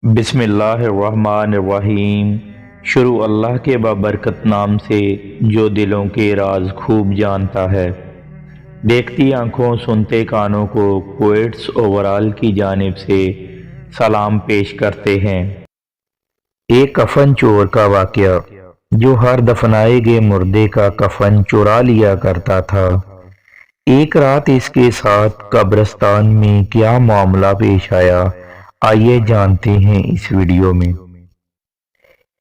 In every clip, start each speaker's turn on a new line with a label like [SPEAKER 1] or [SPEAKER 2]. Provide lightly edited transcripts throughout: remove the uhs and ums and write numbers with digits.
[SPEAKER 1] بسم اللہ الرحمن الرحیم۔ شروع اللہ کے بابرکت نام سے جو دلوں کے راز خوب جانتا ہے۔ دیکھتی آنکھوں سنتے کانوں کو کوئٹس اوورال کی جانب سے سلام پیش کرتے ہیں۔ ایک کفن چور کا واقعہ جو ہر دفنائے گئے مردے کا کفن چرا لیا کرتا تھا۔ ایک رات اس کے ساتھ قبرستان میں کیا معاملہ پیش آیا، آئیے جانتے ہیں اس ویڈیو میں۔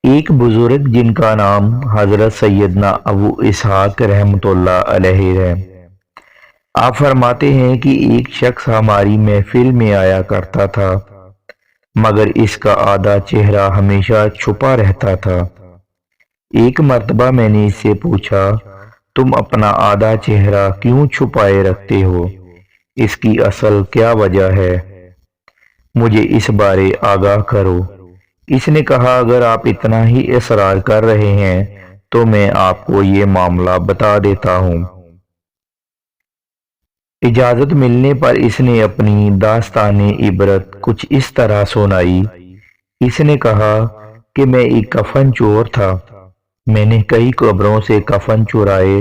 [SPEAKER 1] ایک بزرگ جن کا نام حضرت سیدنا ابو اسحاق رحمۃ اللہ علیہ ہے، آپ فرماتے ہیں کہ ایک شخص ہماری محفل میں آیا کرتا تھا مگر اس کا آدھا چہرہ ہمیشہ چھپا رہتا تھا۔ ایک مرتبہ میں نے اس سے پوچھا، تم اپنا آدھا چہرہ کیوں چھپائے رکھتے ہو؟ اس کی اصل کیا وجہ ہے؟ مجھے اس بارے آگاہ کرو۔ اس نے کہا، اگر آپ اتنا ہی اصرار کر رہے ہیں تو میں آپ کو یہ معاملہ بتا دیتا ہوں۔ اجازت ملنے پر اس نے اپنی داستان عبرت کچھ اس طرح سنائی۔ اس نے کہا کہ میں ایک کفن چور تھا۔ میں نے کئی قبروں سے کفن چرائے۔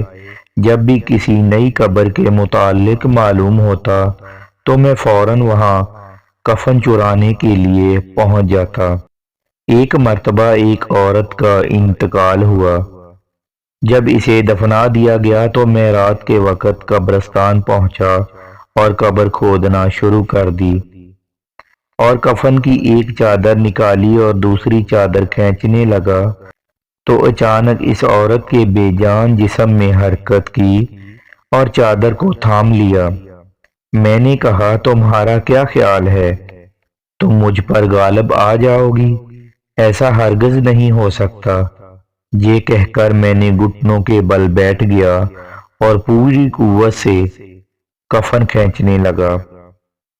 [SPEAKER 1] جب بھی کسی نئی قبر کے متعلق معلوم ہوتا تو میں فوراً وہاں کفن چرانے کے لیے پہنچ جاتا۔ ایک مرتبہ ایک عورت کا انتقال ہوا۔ جب اسے دفنا دیا گیا تو میں رات کے وقت قبرستان پہنچا اور قبر کھودنا شروع کر دی اور کفن کی ایک چادر نکالی اور دوسری چادر کھینچنے لگا تو اچانک اس عورت کے بے جان جسم میں حرکت کی اور چادر کو تھام لیا۔ میں نے کہا، تمہارا کیا خیال ہے؟ تم مجھ پر غالب آ جاؤ گی؟ ایسا ہرگز نہیں ہو سکتا۔ یہ کہہ کر میں نے گھٹنوں کے بل بیٹھ گیا اور پوری قوت سے کفن کھینچنے لگا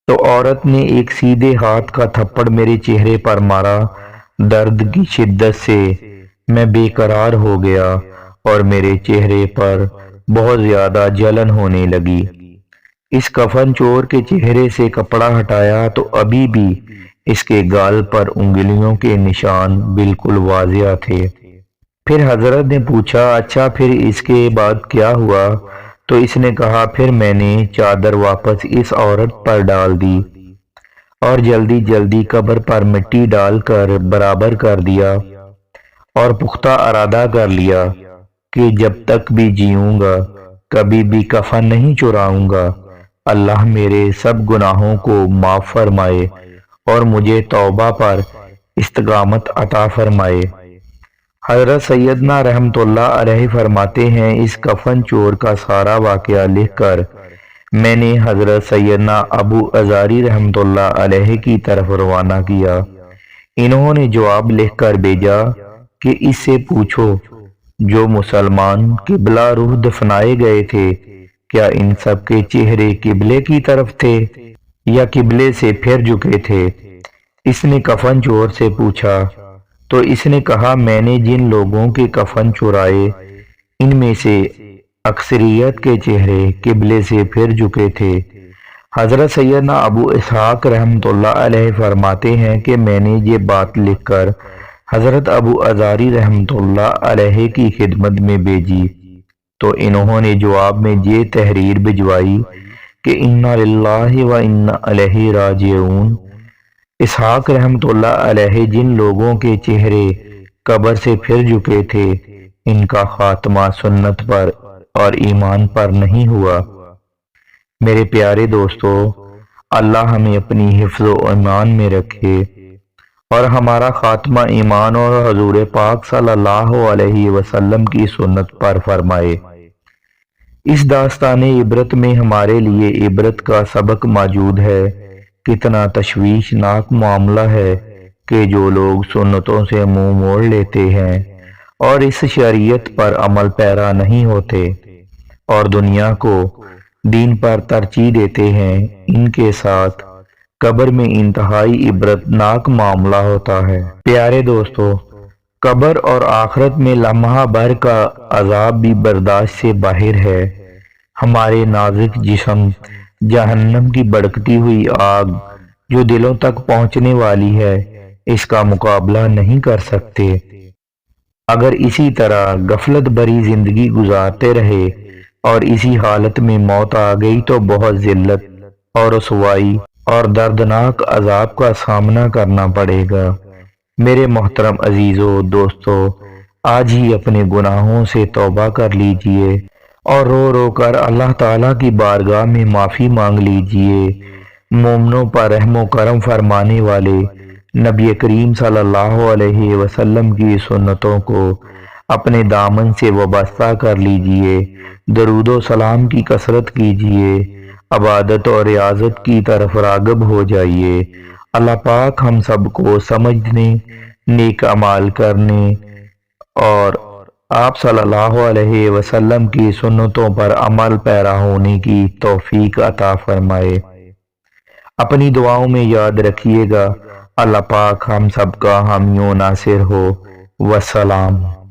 [SPEAKER 1] تو عورت نے ایک سیدھے ہاتھ کا تھپڑ میرے چہرے پر مارا۔ درد کی شدت سے میں بے قرار ہو گیا اور میرے چہرے پر بہت زیادہ جلن ہونے لگی۔ اس کفن چور کے چہرے سے کپڑا ہٹایا تو ابھی بھی اس کے گال پر انگلیوں کے نشان بالکل واضح تھے۔ پھر حضرت نے پوچھا، اچھا پھر اس کے بعد کیا ہوا؟ تو اس نے کہا، پھر میں نے چادر واپس اس عورت پر ڈال دی اور جلدی جلدی قبر پر مٹی ڈال کر برابر کر دیا اور پختہ ارادہ کر لیا کہ جب تک بھی جیوں گا کبھی بھی کفن نہیں چراؤں گا۔ اللہ میرے سب گناہوں کو معاف فرمائے اور مجھے توبہ پر استقامت عطا فرمائے۔ حضرت سیدنا رحمۃ اللہ علیہ فرماتے ہیں، اس کفن چور کا سارا واقعہ لکھ کر میں نے حضرت سیدنا ابو ازاری رحمۃ اللہ علیہ کی طرف روانہ کیا۔ انہوں نے جواب لکھ کر بھیجا کہ اس سے پوچھو، جو مسلمان قبلہ روح دفنائے گئے تھے، کیا ان سب کے چہرے قبلے کی طرف تھے یا قبلے سے پھر جھکے تھے؟ اس نے کفن چور سے پوچھا تو اس نے کہا، میں نے جن لوگوں کے کفن چرائے ان میں سے اکثریت کے چہرے قبلے سے پھر جھکے تھے۔ حضرت سیدنا ابو اسحاق رحمۃ اللہ علیہ فرماتے ہیں کہ میں نے یہ بات لکھ کر حضرت ابو ازاری رحمۃ اللہ علیہ کی خدمت میں بھیجی تو انہوں نے جواب میں یہ تحریر بھجوائی کہ انا للہ و انا الیہ راجعون۔ اسحاق رحمۃ اللہ علیہ جن لوگوں کے چہرے قبر سے پھر جھکے تھے، ان کا خاتمہ سنت پر اور ایمان پر نہیں ہوا۔ میرے پیارے دوستو، اللہ ہمیں اپنی حفظ و ایمان میں رکھے اور ہمارا خاتمہ ایمان اور حضور پاک صلی اللہ علیہ وسلم کی سنت پر فرمائے۔ اس داستان عبرت میں ہمارے لیے عبرت کا سبق موجود ہے۔ کتنا تشویشناک معاملہ ہے کہ جو لوگ سنتوں سے منہ موڑ لیتے ہیں اور اس شریعت پر عمل پیرا نہیں ہوتے اور دنیا کو دین پر ترجیح دیتے ہیں، ان کے ساتھ قبر میں انتہائی عبرت ناک معاملہ ہوتا ہے۔ پیارے دوستو، قبر اور آخرت میں لمحہ بھر کا عذاب بھی برداشت سے باہر ہے۔ ہمارے نازک جسم جہنم کی بھڑکتی ہوئی آگ جو دلوں تک پہنچنے والی ہے، اس کا مقابلہ نہیں کر سکتے۔ اگر اسی طرح غفلت بری زندگی گزارتے رہے اور اسی حالت میں موت آ گئی تو بہت ذلت اور رسوائی اور دردناک عذاب کا سامنا کرنا پڑے گا۔ میرے محترم عزیزو دوستو، آج ہی اپنے گناہوں سے توبہ کر لیجئے اور رو رو کر اللہ تعالیٰ کی بارگاہ میں معافی مانگ لیجئے۔ مومنوں پر رحم و کرم فرمانے والے نبی کریم صلی اللہ علیہ وسلم کی سنتوں کو اپنے دامن سے وابستہ کر لیجئے، درود و سلام کی کثرت کیجئے، عبادت اور ریاضت کی طرف راغب ہو جائیے۔ اللہ پاک ہم سب کو سمجھنے، نیک اعمال کرنے اور آپ صلی اللہ علیہ وسلم کی سنتوں پر عمل پیرا ہونے کی توفیق عطا فرمائے۔ اپنی دعاؤں میں یاد رکھیے گا۔ اللہ پاک ہم سب کا حامی و ناصر ہو۔ والسلام۔